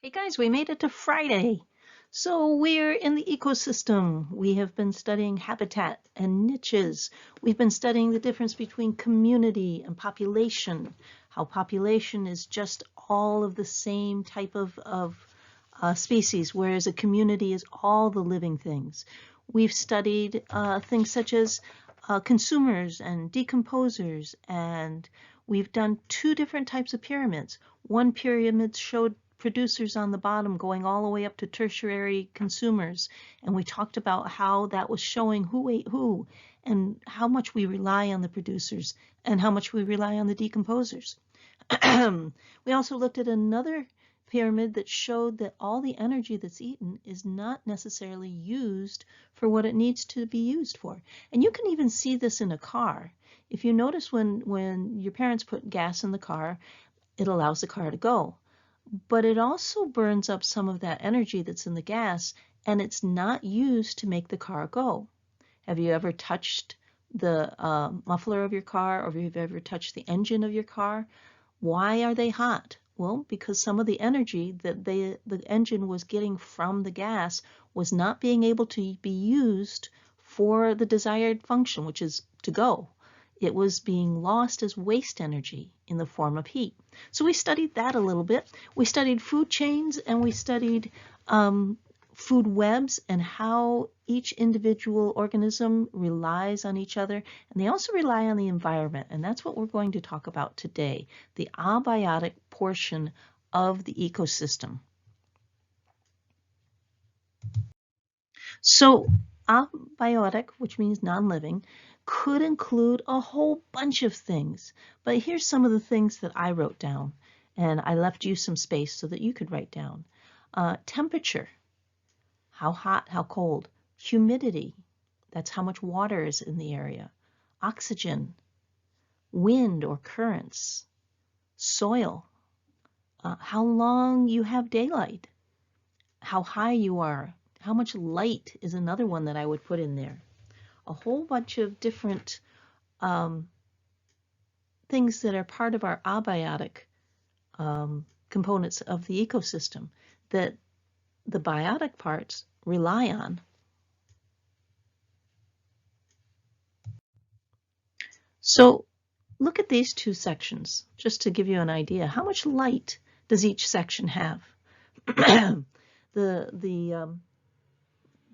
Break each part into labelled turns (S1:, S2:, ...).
S1: Hey guys, we made it to Friday. So we're in the ecosystem. We have been studying habitat and niches. We've been studying the difference between community and population, how population is just all of the same type of species, whereas a community is all the living things. We've studied things such as consumers and decomposers, and we've done two different types of pyramids. One pyramid showed producers on the bottom going all the way up to tertiary consumers. And we talked about how that was showing who ate who and how much we rely on the producers and how much we rely on the decomposers. We also looked at another pyramid that showed that all the energy that's eaten is not necessarily used for what it needs to be used for. And you can even see this in a car. If you notice when your parents put gas in the car, it allows the car to go. But it also burns up some of that energy that's in the gas, and it's not used to make the car go. Have you ever touched the muffler of your car, or have you ever touched the engine of your car? Why are they hot? Well, because some of the energy that the engine was getting from the gas was not being able to be used for the desired function, which is to go. It was being lost as waste energy in the form of heat. So we studied that a little bit. We studied food chains and we studied food webs and how each individual organism relies on each other, and they also rely on the environment, and that's what we're going to talk about today, the abiotic portion of the ecosystem. So abiotic, which means non-living, could include a whole bunch of things, but here's some of the things that I wrote down, and I left you some space so that you could write down. Temperature, how hot, how cold. Humidity, that's how much water is in the area. Oxygen, wind or currents. Soil, how long you have daylight. How high you are. How much light is another one that I would put in there. A whole bunch of different things that are part of our abiotic components of the ecosystem that the biotic parts rely on. So look at these two sections, just to give you an idea. How much light does each section have? the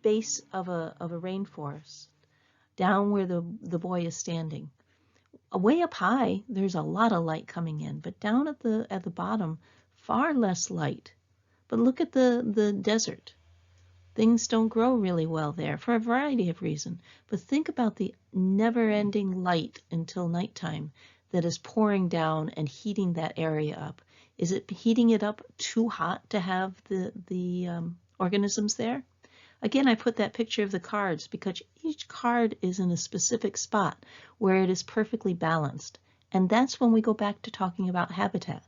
S1: base of a rainforest, down where the boy is standing. Way up high, there's a lot of light coming in, but down at the bottom, far less light. But look at the desert. Things don't grow really well there for a variety of reasons. But think about the never-ending light until nighttime that is pouring down and heating that area up. Is it heating it up too hot to have the organisms there? Again, I put that picture of the cards because each card is in a specific spot where it is perfectly balanced. And that's when we go back to talking about habitat.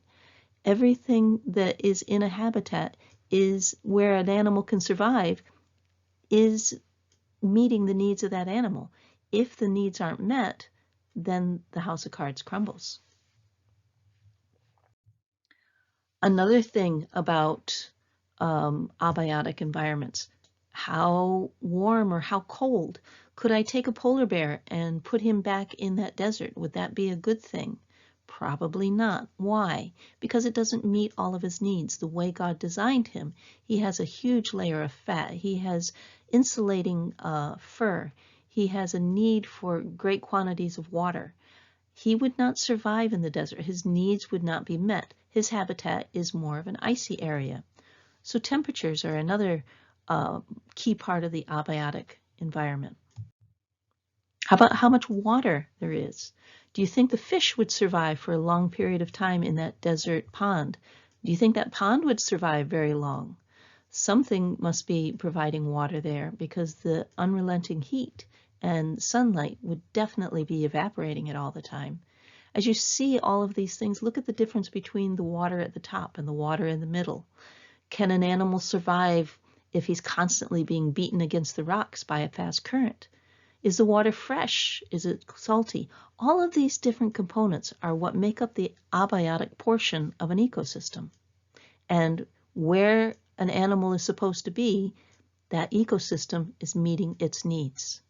S1: Everything that is in a habitat is where an animal can survive is meeting the needs of that animal. If the needs aren't met, then the house of cards crumbles. Another thing about abiotic environments, how warm or how cold. Could I take a polar bear and put him back in that desert? Would that be a good thing? Probably not. Why? Because it doesn't meet all of his needs the way God designed him. He has a huge layer of fat. He has insulating fur. He has a need for great quantities of water. He would not survive in the desert. His needs would not be met. His habitat is more of an icy area. So temperatures are another key part of the abiotic environment. How about how much water there is? Do you think the fish would survive for a long period of time in that desert pond? Do you think that pond would survive very long? Something must be providing water there because the unrelenting heat and sunlight would definitely be evaporating it all the time. As you see all of these things, look at the difference between the water at the top and the water in the middle. Can an animal survive if he's constantly being beaten against the rocks by a fast current? Is the water fresh? Is it salty? All of these different components are what make up the abiotic portion of an ecosystem. And where an animal is supposed to be, that ecosystem is meeting its needs.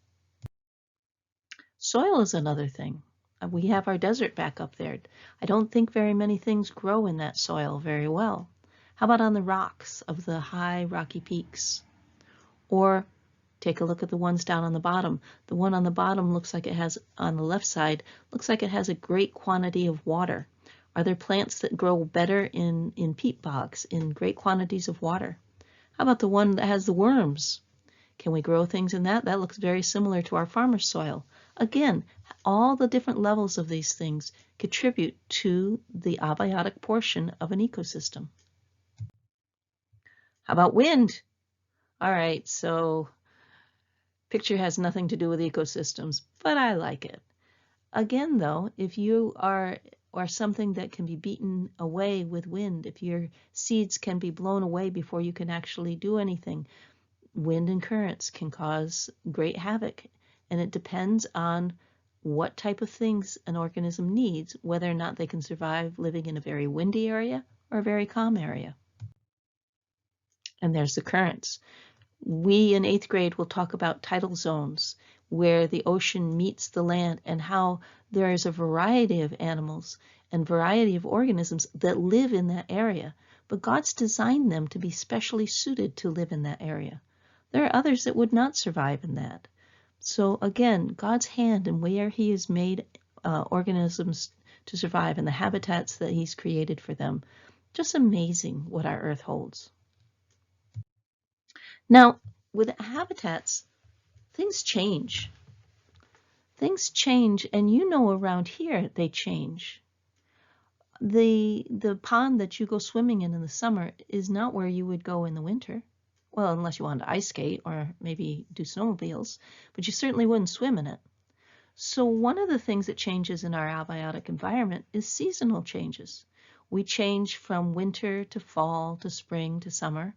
S1: Soil is another thing. We have our desert back up there. I don't think very many things grow in that soil very well. How about on the rocks of the high rocky peaks? Or take a look at the ones down on the bottom. The one on the bottom looks like it has, on the left side, looks like it has a great quantity of water. Are there plants that grow better in peat bogs, in great quantities of water? How about the one that has the worms? Can we grow things in that? That looks very similar to our farmer's soil. Again, all the different levels of these things contribute to the abiotic portion of an ecosystem. How about wind? All right, so picture has nothing to do with ecosystems, but I like it. Again, though, if you are something that can be beaten away with wind, if your seeds can be blown away before you can actually do anything, wind and currents can cause great havoc, and it depends on what type of things an organism needs, whether or not they can survive living in a very windy area or a very calm area. And there's the currents. We in 8th grade will talk about tidal zones, where the ocean meets the land, and how there is a variety of animals and variety of organisms that live in that area, but God's designed them to be specially suited to live in that area. There are others that would not survive in that. So again, God's hand and where He has made organisms to survive and the habitats that He's created for them, just amazing what our earth holds. Now, with habitats, things change. Things change, and you know around here they change. The pond that you go swimming in the summer is not where you would go in the winter. Well, unless you wanted to ice skate or maybe do snowmobiles, but you certainly wouldn't swim in it. So one of the things that changes in our abiotic environment is seasonal changes. We change from winter to fall to spring to summer,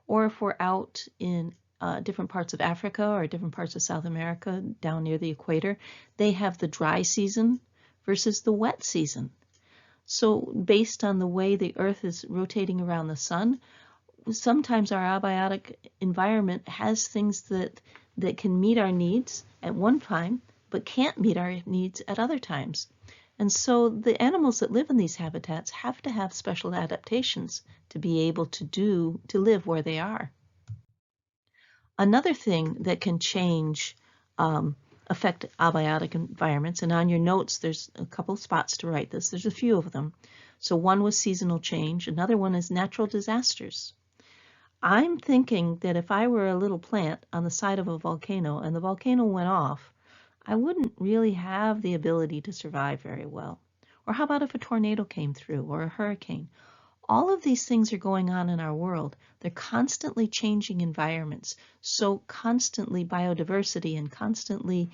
S1: or if we're out in different parts of Africa or different parts of South America down near the equator, they have the dry season versus the wet season. So based on the way the earth is rotating around the sun, sometimes our abiotic environment has things that can meet our needs at one time, but can't meet our needs at other times. And so the animals that live in these habitats have to have special adaptations to be able to live where they are. Another thing that can change, affect abiotic environments, and on your notes there's a couple spots to write this. There's a few of them. So one was seasonal change. Another one is natural disasters. I'm thinking that if I were a little plant on the side of a volcano and the volcano went off, I wouldn't really have the ability to survive very well. Or how about if a tornado came through or a hurricane? All of these things are going on in our world. They're constantly changing environments. So constantly biodiversity and constantly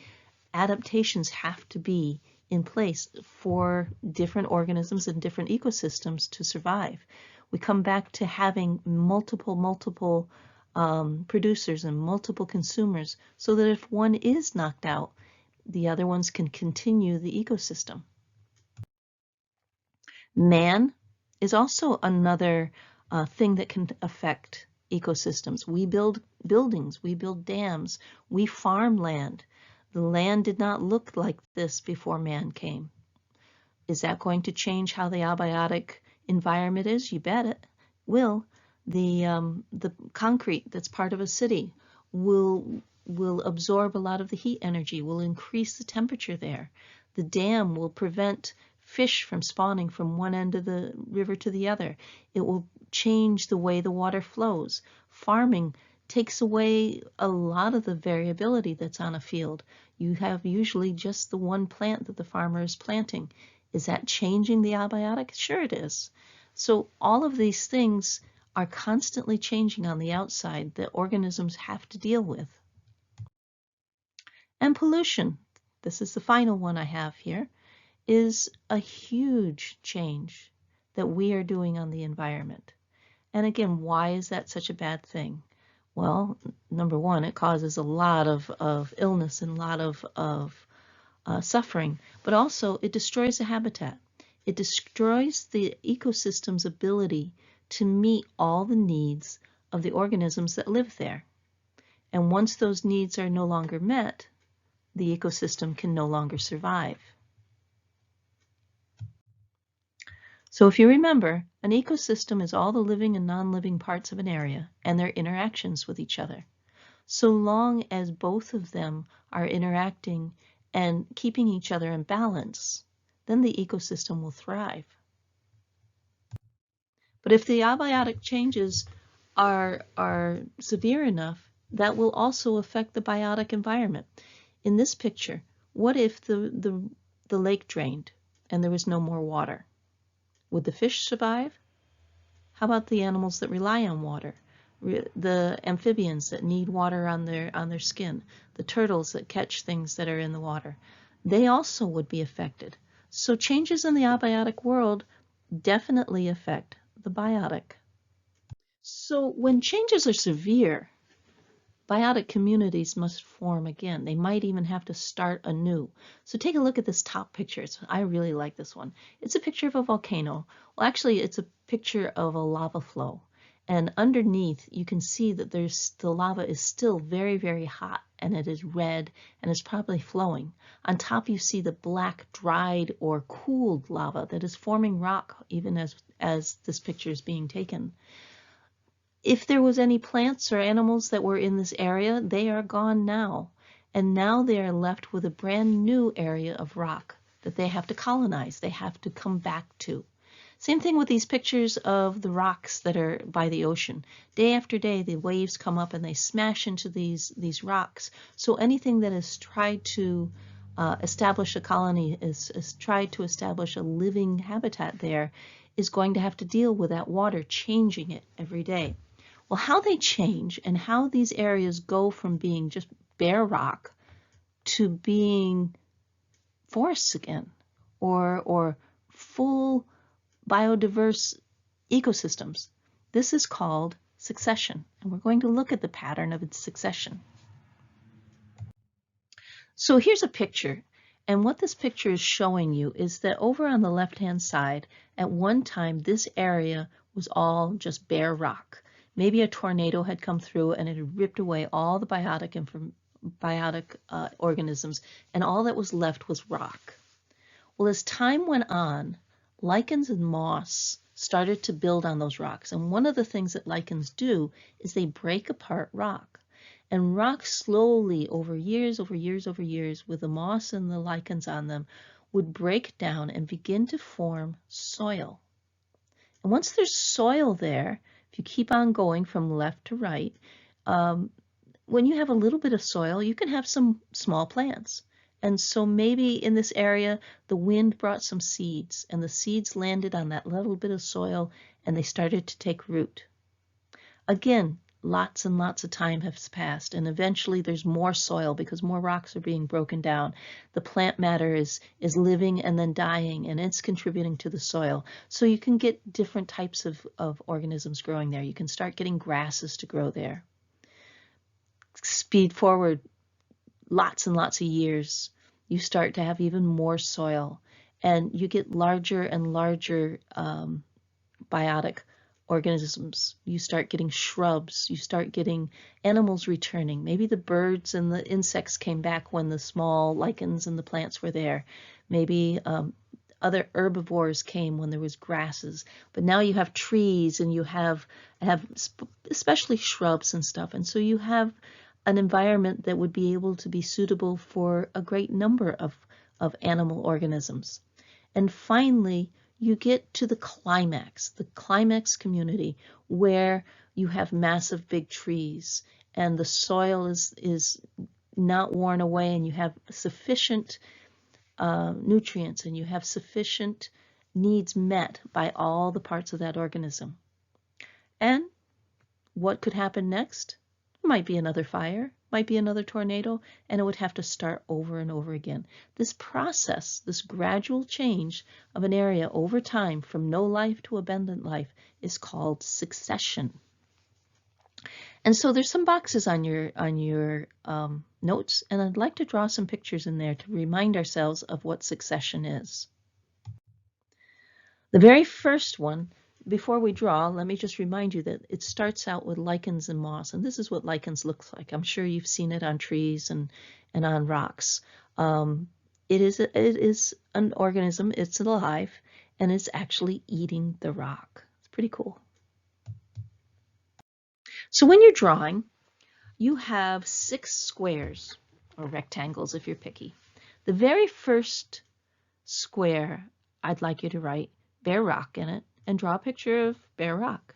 S1: adaptations have to be in place for different organisms and different ecosystems to survive. We come back to having multiple producers and multiple consumers so that if one is knocked out, the other ones can continue the ecosystem. Man is also another thing that can affect ecosystems. We build buildings, we build dams, we farm land. The land did not look like this before man came. Is that going to change how the abiotic environment is? You bet it will. The concrete that's part of a city will absorb a lot of the heat energy, will increase the temperature there. The dam will prevent fish from spawning from one end of the river to the other. It will change the way the water flows. Farming takes away a lot of the variability that's on a field. You have usually just the one plant that the farmer is planting. Is that changing the abiotic? Sure it is. So all of these things are constantly changing on the outside that organisms have to deal with. And pollution, this is the final one I have here, is a huge change that we are doing on the environment. And again, why is that such a bad thing? Well, number one, it causes a lot of illness and a lot of suffering, but also it destroys the habitat. It destroys the ecosystem's ability to meet all the needs of the organisms that live there. And once those needs are no longer met, the ecosystem can no longer survive. So if you remember, an ecosystem is all the living and non-living parts of an area and their interactions with each other. So long as both of them are interacting and keeping each other in balance, then the ecosystem will thrive. But if the abiotic changes are severe enough, that will also affect the biotic environment. In this picture, what if the lake drained and there was no more water? Would the fish survive? How about the animals that rely on water? The amphibians that need water on their skin, the turtles that catch things that are in the water, they also would be affected. So changes in the abiotic world definitely affect the biotic. So when changes are severe, biotic communities must form again. They might even have to start anew. So take a look at this top picture. I really like this one. It's a picture of a volcano. Well, actually, it's a picture of a lava flow. And underneath, you can see that the lava is still very, very hot, and it is red, and it's probably flowing. On top, you see the black, dried, or cooled lava that is forming rock, even as this picture is being taken. If there was any plants or animals that were in this area, they are gone now. And now they are left with a brand new area of rock that they have to colonize, they have to come back to. Same thing with these pictures of the rocks that are by the ocean. Day after day, the waves come up and they smash into these rocks. So anything that has tried to establish a colony, has tried to establish a living habitat there, is going to have to deal with that water changing it every day. Well, how they change and how these areas go from being just bare rock to being forests again, or full biodiverse ecosystems. This is called succession, and we're going to look at the pattern of its succession. So here's a picture, and what this picture is showing you is that over on the left-hand side, at one time, this area was all just bare rock. Maybe a tornado had come through and it had ripped away all the biotic organisms, and all that was left was rock. Well, as time went on, lichens and moss started to build on those rocks. And one of the things that lichens do is they break apart rock. And rock slowly, over years, with the moss and the lichens on them, would break down and begin to form soil. And once there's soil there, if you keep on going from left to right, when you have a little bit of soil, you can have some small plants. And so maybe in this area, the wind brought some seeds, and the seeds landed on that little bit of soil, and they started to take root. Again, lots and lots of time has passed, and eventually there's more soil because more rocks are being broken down. The plant matter is living and then dying, and it's contributing to the soil. So you can get different types of organisms growing there. You can start getting grasses to grow there. Speed forward lots and lots of years, you start to have even more soil, and you get larger and larger biotic organisms. You start getting shrubs, you start getting animals returning. Maybe the birds and the insects came back when the small lichens and the plants were there. Maybe other herbivores came when there was grasses. But now you have trees, and you have especially shrubs and stuff. And so you have an environment that would be able to be suitable for a great number of animal organisms. And finally, you get to the climax community, where you have massive big trees, and the soil is not worn away, and you have sufficient nutrients, and you have sufficient needs met by all the parts of that organism. And what could happen next? Might be another fire, might be another tornado, and it would have to start over and over again. This process, this gradual change of an area over time from no life to abundant life, is called succession. And so there's some boxes on your notes, and I'd like to draw some pictures in there to remind ourselves of what succession is. The very first one before we draw, let me just remind you that it starts out with lichens and moss, and this is what lichens looks like. I'm sure you've seen it on trees and on rocks. It is an organism, it's alive, and it's actually eating the rock. It's pretty cool. So when you're drawing, you have 6 squares, or rectangles if you're picky. The very first square, I'd like you to write bare rock in it and draw a picture of bare rock.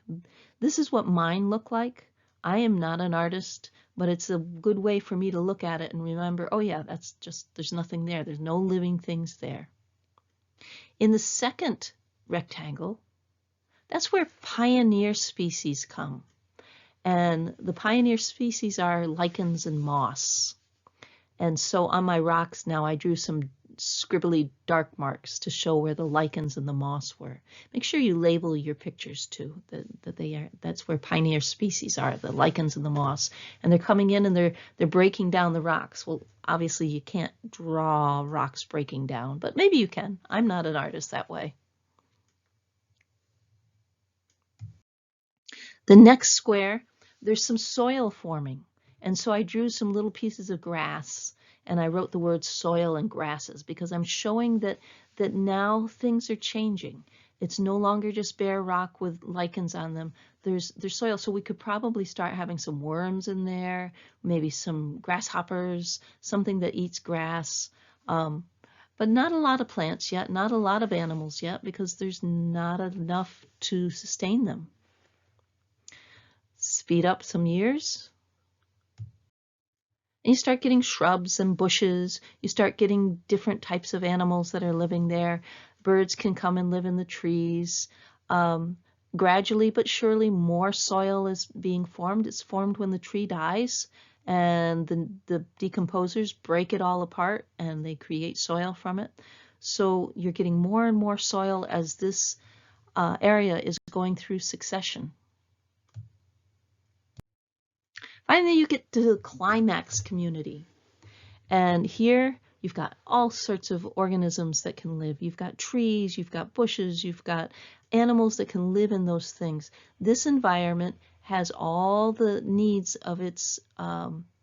S1: This is what mine look like. I am not an artist, but it's a good way for me to look at it and remember, oh yeah, that's just, there's nothing there. There's no living things there. In the second rectangle, that's where pioneer species come. And the pioneer species are lichens and moss. And so on my rocks now I drew some scribbly dark marks to show where the lichens and the moss were. Make sure you label your pictures too, that they are, that's where pioneer species are, the lichens and the moss. And they're coming in and they're breaking down the rocks. Well, obviously you can't draw rocks breaking down, but maybe you can. I'm not an artist that way. The next square, there's some soil forming. And so I drew some little pieces of grass and I wrote the words soil and grasses because I'm showing that now things are changing. It's no longer just bare rock with lichens on them. There's soil, so we could probably start having some worms in there, maybe some grasshoppers, something that eats grass. But not a lot of plants yet, not a lot of animals yet, because there's not enough to sustain them. Speed up some years. And you start getting shrubs and bushes. You start getting different types of animals that are living there. Birds can come and live in the trees. Gradually but surely more soil is being formed. It's formed when the tree dies and the decomposers break it all apart and they create soil from it. So you're getting more and more soil as this area is going through succession. Finally, you get to the climax community. And here you've got all sorts of organisms that can live. You've got trees, you've got bushes, you've got animals that can live in those things. This environment has all the needs of its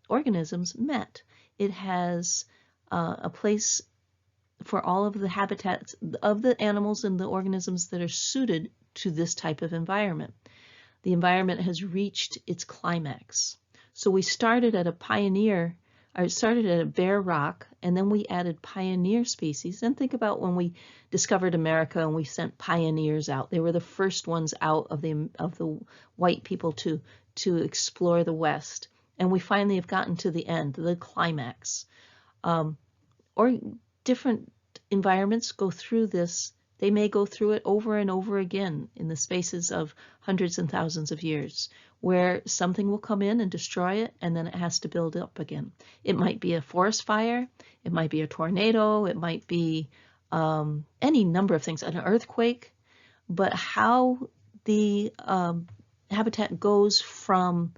S1: organisms met. It has a place for all of the habitats of the animals and the organisms that are suited to this type of environment. The environment has reached its climax. So we started at a bare rock, and then we added pioneer species. And think about when we discovered America and we sent pioneers out. They were the first ones out of the white people to explore the West. And we finally have gotten to the end, the climax. Or different environments go through this. They may go through it over and over again in the spaces of hundreds and thousands of years, where something will come in and destroy it, and then it has to build up again. It might be a forest fire, it might be a tornado, it might be any number of things, an earthquake, but how the habitat goes from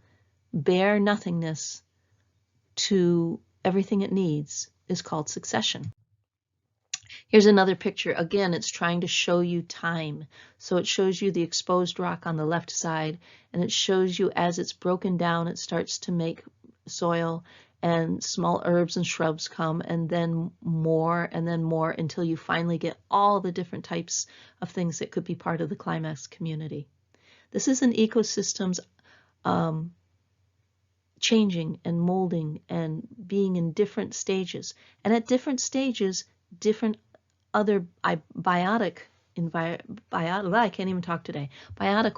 S1: bare nothingness to everything it needs is called succession. Here's another picture. Again, it's trying to show you time. So it shows you the exposed rock on the left side, and it shows you as it's broken down, it starts to make soil, and small herbs and shrubs come, and then more until you finally get all the different types of things that could be part of the climax community. This is an ecosystem's changing and molding and being in different stages. And at different stages, different other biotic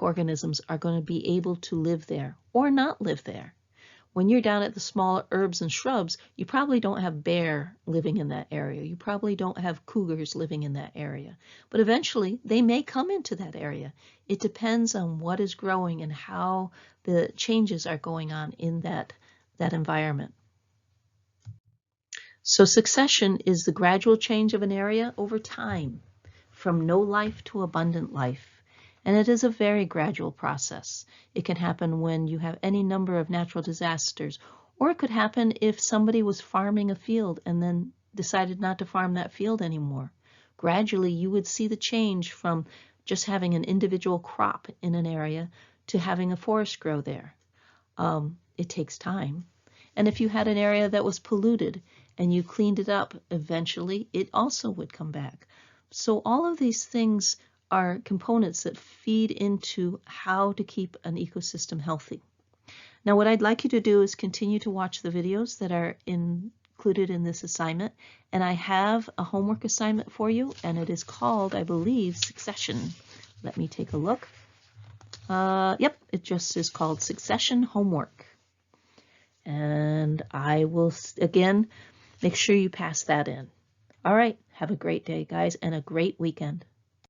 S1: organisms are going to be able to live there or not live there. When you're down at the small herbs and shrubs, you probably don't have bear living in that area. You probably don't have cougars living in that area. But eventually, they may come into that area. It depends on what is growing and how the changes are going on in that environment. So succession is the gradual change of an area over time, from no life to abundant life. And it is a very gradual process. It can happen when you have any number of natural disasters, or it could happen if somebody was farming a field and then decided not to farm that field anymore. Gradually, you would see the change from just having an individual crop in an area to having a forest grow there. It takes time. And if you had an area that was polluted and you cleaned it up, eventually it also would come back. So all of these things are components that feed into how to keep an ecosystem healthy. Now, what I'd like you to do is continue to watch the videos that are included in this assignment. And I have a homework assignment for you, and it is called, I believe, Succession. Let me take a look. Yep, it just is called Succession Homework. And I will, again, make sure you pass that in. All right, have a great day, guys, and a great weekend.